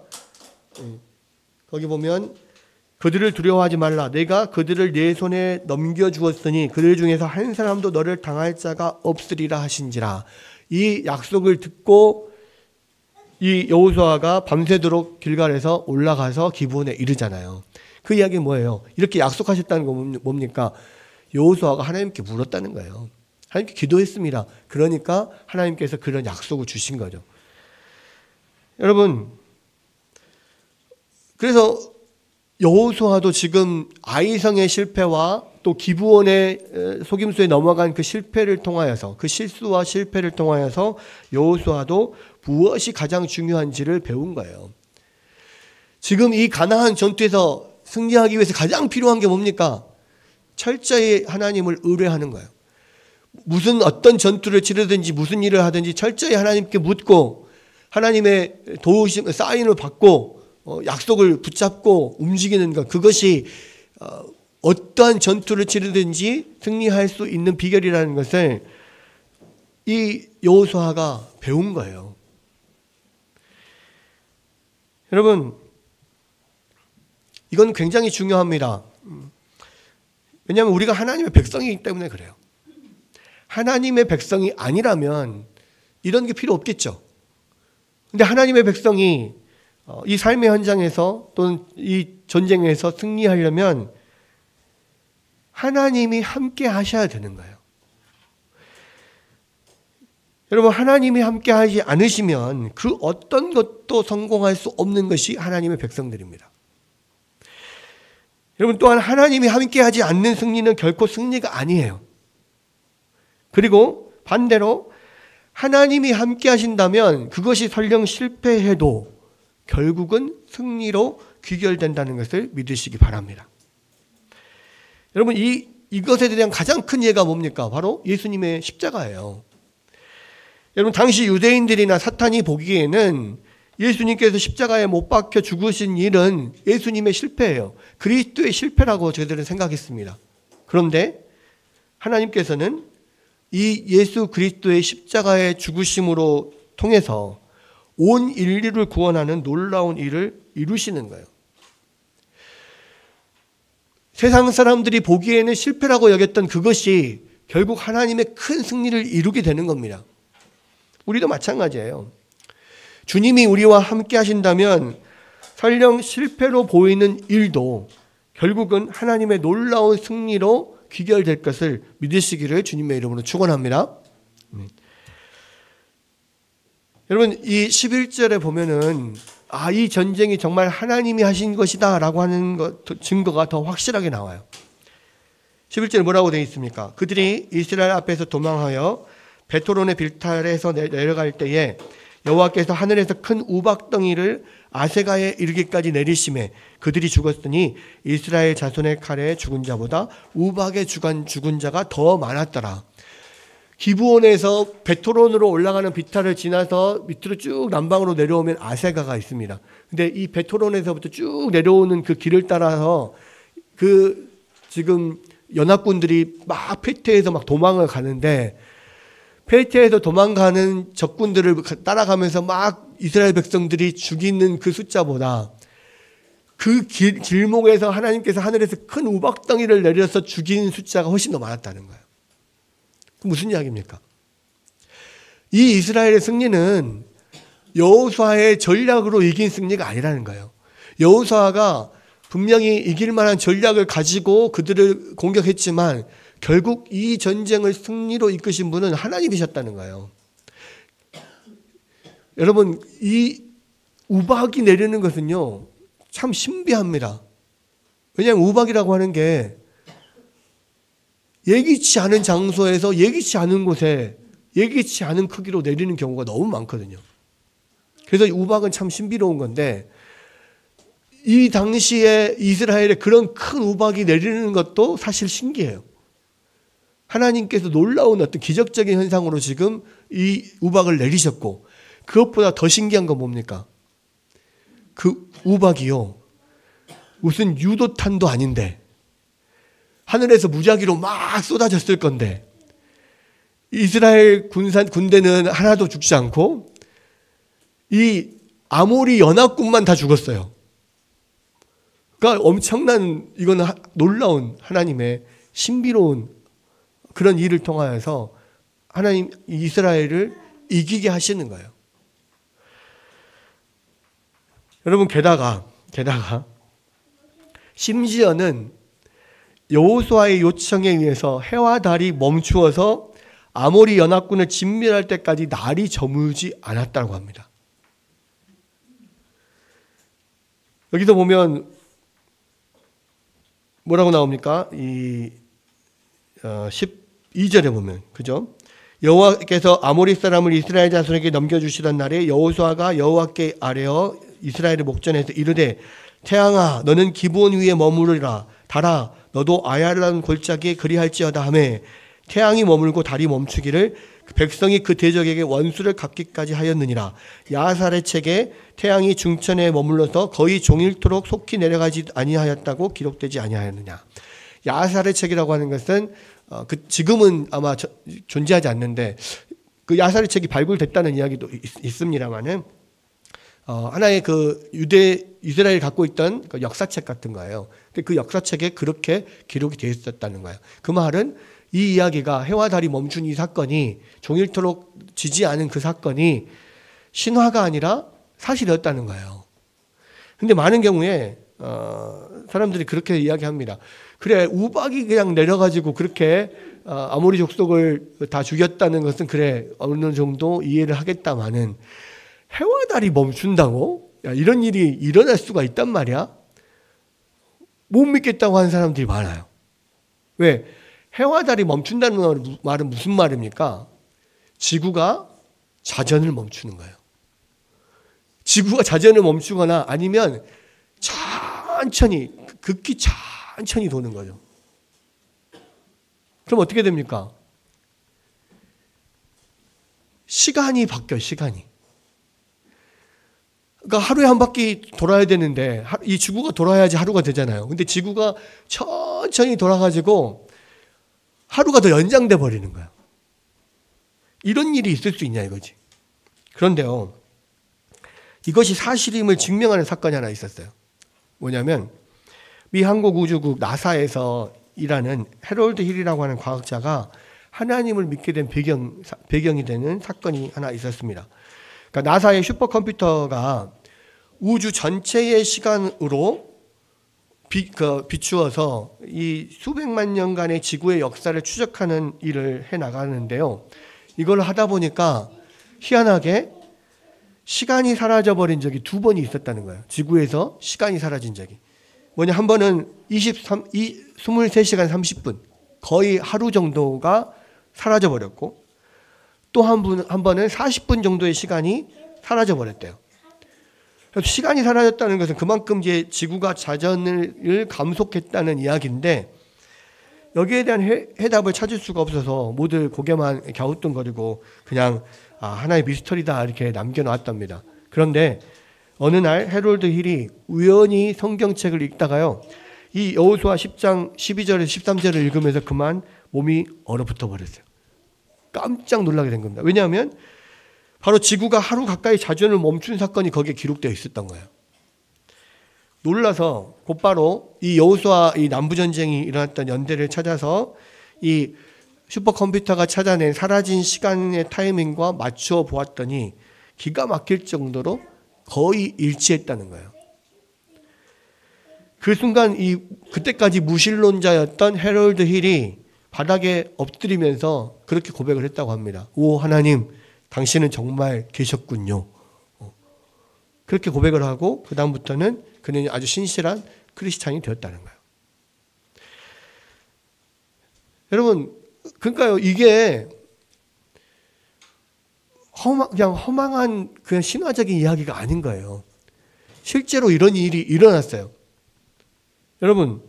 거기 보면 그들을 두려워하지 말라. 내가 그들을 네 손에 넘겨주었으니 그들 중에서 한 사람도 너를 당할 자가 없으리라 하신지라. 이 약속을 듣고 이 여호수아가 밤새도록 길갈에서 올라가서 기브온에 이르잖아요. 그 이야기는 뭐예요? 이렇게 약속하셨다는 건 뭡니까? 여호수아가 하나님께 물었다는 거예요. 하나님께 기도했습니다. 그러니까 하나님께서 그런 약속을 주신 거죠. 여러분, 그래서 여호수아도 지금 아이성의 실패와 또 기브온의 속임수에 넘어간 그 실패를 통하여서, 그 실수와 실패를 통하여서 여호수아도 무엇이 가장 중요한지를 배운 거예요. 지금 이 가나안 전투에서 승리하기 위해서 가장 필요한 게 뭡니까? 철저히 하나님을 의뢰하는 거예요. 무슨 어떤 전투를 치르든지 무슨 일을 하든지 철저히 하나님께 묻고 하나님의 도우심, 사인을 받고 약속을 붙잡고 움직이는 것, 그것이 어떠한 전투를 치르든지 승리할 수 있는 비결이라는 것을 이 여호수아가 배운 거예요. 여러분, 이건 굉장히 중요합니다. 왜냐하면 우리가 하나님의 백성이기 때문에 그래요. 하나님의 백성이 아니라면 이런 게 필요 없겠죠. 근데 하나님의 백성이 이 삶의 현장에서 또는 이 전쟁에서 승리하려면 하나님이 함께 하셔야 되는 거예요. 여러분, 하나님이 함께 하지 않으시면 그 어떤 것도 성공할 수 없는 것이 하나님의 백성들입니다. 여러분, 또한 하나님이 함께 하지 않는 승리는 결코 승리가 아니에요. 그리고 반대로 하나님이 함께 하신다면 그것이 설령 실패해도 결국은 승리로 귀결된다는 것을 믿으시기 바랍니다. 여러분, 이것에 대한 가장 큰 예가 뭡니까? 바로 예수님의 십자가예요. 여러분, 당시 유대인들이나 사탄이 보기에는 예수님께서 십자가에 못 박혀 죽으신 일은 예수님의 실패예요. 그리스도의 실패라고 저희들은 생각했습니다. 그런데 하나님께서는 이 예수 그리스도의 십자가의 죽으심으로 통해서 온 인류를 구원하는 놀라운 일을 이루시는 거예요. 세상 사람들이 보기에는 실패라고 여겼던 그것이 결국 하나님의 큰 승리를 이루게 되는 겁니다. 우리도 마찬가지예요. 주님이 우리와 함께 하신다면 설령 실패로 보이는 일도 결국은 하나님의 놀라운 승리로 귀결될 것을 믿으시기를 주님의 이름으로 축원합니다. 여러분, 이 11절에 보면은 이 전쟁이 정말 하나님이 하신 것이다 라고 하는 증거가 더 확실하게 나와요. 11절에 뭐라고 되어 있습니까? 그들이 이스라엘 앞에서 도망하여 베토론의 빌탈에서 내려갈 때에 여호와께서 하늘에서 큰 우박덩이를 아세가에 이르기까지 내리심에 그들이 죽었으니 이스라엘 자손의 칼에 죽은 자보다 우박에 죽은 자가 더 많았더라. 기브온에서 베토론으로 올라가는 비탈을 지나서 밑으로 쭉 남방으로 내려오면 아세가가 있습니다. 근데 이 베토론에서부터 쭉 내려오는 그 길을 따라서 그 지금 연합군들이 막 페트에서 막 도망을 가는데, 페트에서 도망가는 적군들을 따라가면서 막 이스라엘 백성들이 죽이는 그 숫자보다 그 길목에서 하나님께서 하늘에서 큰 우박덩이를 내려서 죽인 숫자가 훨씬 더 많았다는 거예요. 무슨 이야기입니까? 이 이스라엘의 승리는 여호수아의 전략으로 이긴 승리가 아니라는 거예요. 여호수아가 분명히 이길 만한 전략을 가지고 그들을 공격했지만 결국 이 전쟁을 승리로 이끄신 분은 하나님이셨다는 거예요. 여러분, 이 우박이 내리는 것은요, 참 신비합니다. 왜냐하면 우박이라고 하는 게 예기치 않은 장소에서 예기치 않은 곳에 예기치 않은 크기로 내리는 경우가 너무 많거든요. 그래서 우박은 참 신비로운 건데, 이 당시에 이스라엘에 그런 큰 우박이 내리는 것도 사실 신기해요. 하나님께서 놀라운 어떤 기적적인 현상으로 지금 이 우박을 내리셨고, 그것보다 더 신기한 건 뭡니까? 그 우박이요, 무슨 유도탄도 아닌데 하늘에서 무작위로 막 쏟아졌을 건데 이스라엘 군대는 하나도 죽지 않고 이 아모리 연합군만 다 죽었어요. 그러니까 엄청난, 이거는 놀라운 하나님의 신비로운 그런 일을 통하여서 하나님 이스라엘을 이기게 하시는 거예요. 여러분, 게다가 심지어는 여호수아의 요청에 의해서 해와 달이 멈추어서 아모리 연합군을 진멸할 때까지 날이 저물지 않았다고 합니다. 여기서 보면 뭐라고 나옵니까? 이 12절에 보면, 그죠? 여호와께서 아모리 사람을 이스라엘 자손에게 넘겨주시던 날에 여호수아가 여호와께 아뢰어 이스라엘의 목전에서 이르되, 태양아 너는 기브온 위에 머무르라. 달아 너도 아얄란 골짜기에 그리할지어다 하매, 태양이 머물고 달이 멈추기를 백성이 그 대적에게 원수를 갚기까지 하였느니라. 야살의 책에 태양이 중천에 머물러서 거의 종일토록 속히 내려가지 아니하였다고 기록되지 아니하였느냐. 야살의 책이라고 하는 것은 지금은 아마 존재하지 않는데, 그 야살의 책이 발굴됐다는 이야기도 있습니다만은 하나의 그 이스라엘이 갖고 있던 그 역사책 같은 거예요. 근데 그 역사책에 그렇게 기록이 되어 있었다는 거예요. 그 말은 이 이야기가, 해와 달이 멈춘 이 사건이, 종일토록 지지 않은 그 사건이 신화가 아니라 사실이었다는 거예요. 근데 많은 경우에 사람들이 그렇게 이야기합니다. 그래, 우박이 그냥 내려가지고 그렇게 아모리 족속을 다 죽였다는 것은 그래 어느 정도 이해를 하겠다마는, 해와 달이 멈춘다고? 야, 이런 일이 일어날 수가 있단 말이야? 못 믿겠다고 하는 사람들이 많아요. 왜? 해와 달이 멈춘다는 말은 무슨 말입니까? 지구가 자전을 멈추는 거예요. 지구가 자전을 멈추거나 아니면 천천히, 극히 천천히 도는 거죠. 그럼 어떻게 됩니까? 시간이 바뀌어요, 시간이. 그러니까 하루에 한 바퀴 돌아야 되는데, 이 지구가 돌아야지 하루가 되잖아요. 근데 지구가 천천히 돌아가지고 하루가 더 연장돼 버리는 거예요. 이런 일이 있을 수 있냐 이거지. 그런데요, 이것이 사실임을 증명하는 사건이 하나 있었어요. 뭐냐면, 미 한국우주국 나사에서 일하는 해롤드 힐이라고 하는 과학자가 하나님을 믿게 된 배경이 되는 사건이 하나 있었습니다. 그러니까 나사의 슈퍼컴퓨터가 우주 전체의 시간으로 비추어서 이 수백만 년간의 지구의 역사를 추적하는 일을 해 나가는데요. 이걸 하다 보니까 희한하게 시간이 사라져버린 적이 2번이 있었다는 거예요. 지구에서 시간이 사라진 적이. 뭐냐, 한 번은 23시간 30분, 거의 하루 정도가 사라져버렸고, 또 한 번은 40분 정도의 시간이 사라져버렸대요. 그래서 시간이 사라졌다는 것은 그만큼 이제 지구가 자전을 감속했다는 이야기인데, 여기에 대한 해답을 찾을 수가 없어서 모두 고개만 갸우뚱거리고 그냥 하나의 미스터리다 이렇게 남겨놨답니다. 그런데 어느 날 해롤드 힐이 우연히 성경책을 읽다가요, 이 여호수아 10장 12절에서 13절을 읽으면서 그만 몸이 얼어붙어 버렸어요. 깜짝 놀라게 된 겁니다. 왜냐하면 바로 지구가 하루 가까이 자전을 멈춘 사건이 거기에 기록되어 있었던 거예요. 놀라서 곧바로 이 여호수아 이 남부전쟁이 일어났던 연대를 찾아서 이 슈퍼컴퓨터가 찾아낸 사라진 시간의 타이밍과 맞추어 보았더니 기가 막힐 정도로 거의 일치했다는 거예요. 그 순간 그때까지 무신론자였던 해롤드 힐이 바닥에 엎드리면서 그렇게 고백을 했다고 합니다. 오 하나님, 당신은 정말 계셨군요. 그렇게 고백을 하고 그 다음부터는 그는 아주 신실한 크리스찬이 되었다는 거예요. 여러분, 그러니까요, 이게 그냥 허망한 그냥 신화적인 이야기가 아닌 거예요. 실제로 이런 일이 일어났어요. 여러분,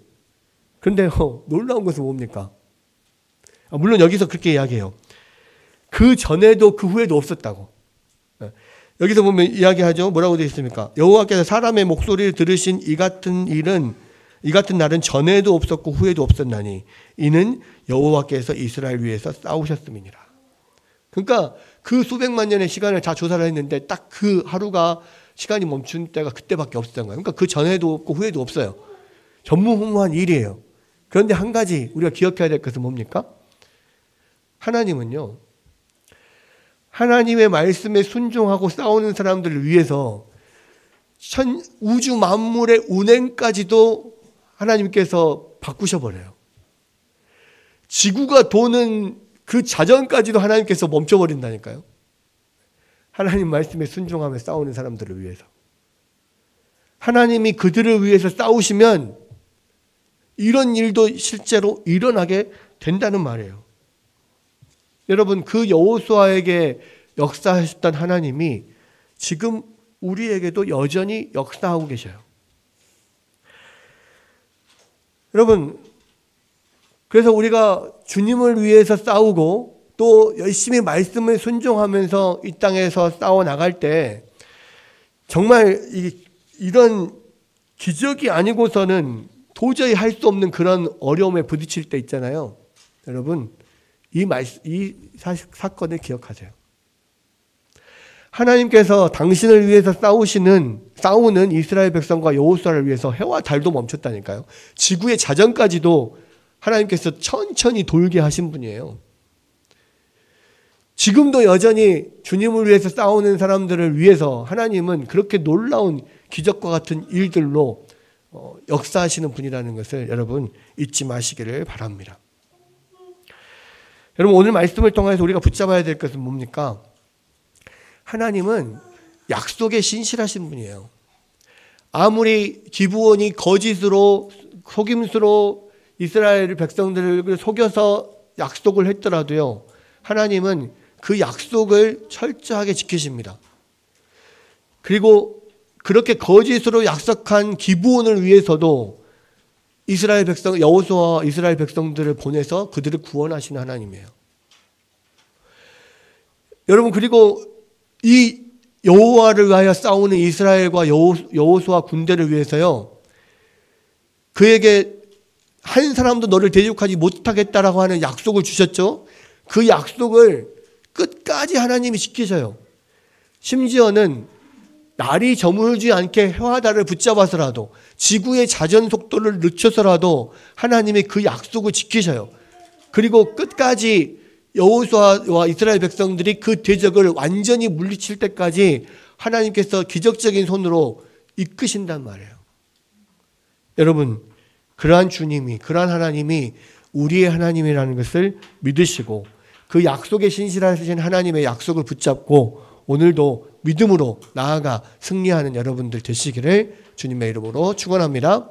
그런데요, 놀라운 것은 뭡니까? 물론 여기서 그렇게 이야기해요. 그 전에도 그 후에도 없었다고. 여기서 보면 이야기하죠. 뭐라고 되어 있습니까? 여호와께서 사람의 목소리를 들으신 이 같은 날은 전에도 없었고 후에도 없었나니 이는 여호와께서 이스라엘 위에서 싸우셨음이니라. 그러니까 그 수백만 년의 시간을 다 조사를 했는데 딱 그 하루가 시간이 멈춘 때가 그때밖에 없었던 거예요. 그러니까 그 전에도 없고 후에도 없어요. 전무후무한 일이에요. 그런데 한 가지 우리가 기억해야 될 것은 뭡니까? 하나님은요, 하나님의 말씀에 순종하고 싸우는 사람들을 위해서 우주 만물의 운행까지도 하나님께서 바꾸셔버려요. 지구가 도는 그 자전까지도 하나님께서 멈춰버린다니까요. 하나님 말씀에 순종하며 싸우는 사람들을 위해서. 하나님이 그들을 위해서 싸우시면 이런 일도 실제로 일어나게 된다는 말이에요. 여러분, 그 여호수아에게 역사하셨던 하나님이 지금 우리에게도 여전히 역사하고 계셔요. 여러분, 그래서 우리가 주님을 위해서 싸우고 또 열심히 말씀을 순종하면서 이 땅에서 싸워 나갈 때 정말 이런 기적이 아니고서는 도저히 할 수 없는 그런 어려움에 부딪힐 때 있잖아요. 여러분, 이 사건을 기억하세요. 하나님께서 당신을 위해서 싸우는 이스라엘 백성과 여호수아를 위해서 해와 달도 멈췄다니까요. 지구의 자전까지도 하나님께서 천천히 돌게 하신 분이에요. 지금도 여전히 주님을 위해서 싸우는 사람들을 위해서 하나님은 그렇게 놀라운 기적과 같은 일들로 역사하시는 분이라는 것을 여러분 잊지 마시기를 바랍니다. 여러분, 오늘 말씀을 통해서 우리가 붙잡아야 될 것은 뭡니까? 하나님은 약속에 신실하신 분이에요. 아무리 기브온이 거짓으로 속임수로 이스라엘 백성들을 속여서 약속을 했더라도요, 하나님은 그 약속을 철저하게 지키십니다. 그리고 그렇게 거짓으로 약속한 기브온을 위해서도 이스라엘 백성, 여호수아와 이스라엘 백성들을 보내서 그들을 구원하시는 하나님이에요. 여러분, 그리고 이 여호와를 위하여 싸우는 이스라엘과 여호수아 군대를 위해서요, 그에게 한 사람도 너를 대적하지 못하겠다라고 하는 약속을 주셨죠. 그 약속을 끝까지 하나님이 지키셔요. 심지어는 날이 저물지 않게 해와 달을 붙잡아서라도 지구의 자전 속도를 늦춰서라도 하나님이 그 약속을 지키셔요. 그리고 끝까지 여호수아와 이스라엘 백성들이 그 대적을 완전히 물리칠 때까지 하나님께서 기적적인 손으로 이끄신단 말이에요. 여러분, 그러한 주님이, 그러한 하나님이 우리의 하나님이라는 것을 믿으시고 그 약속에 신실하신 하나님의 약속을 붙잡고 오늘도 믿음으로 나아가 승리하는 여러분들 되시기를 주님의 이름으로 축원합니다.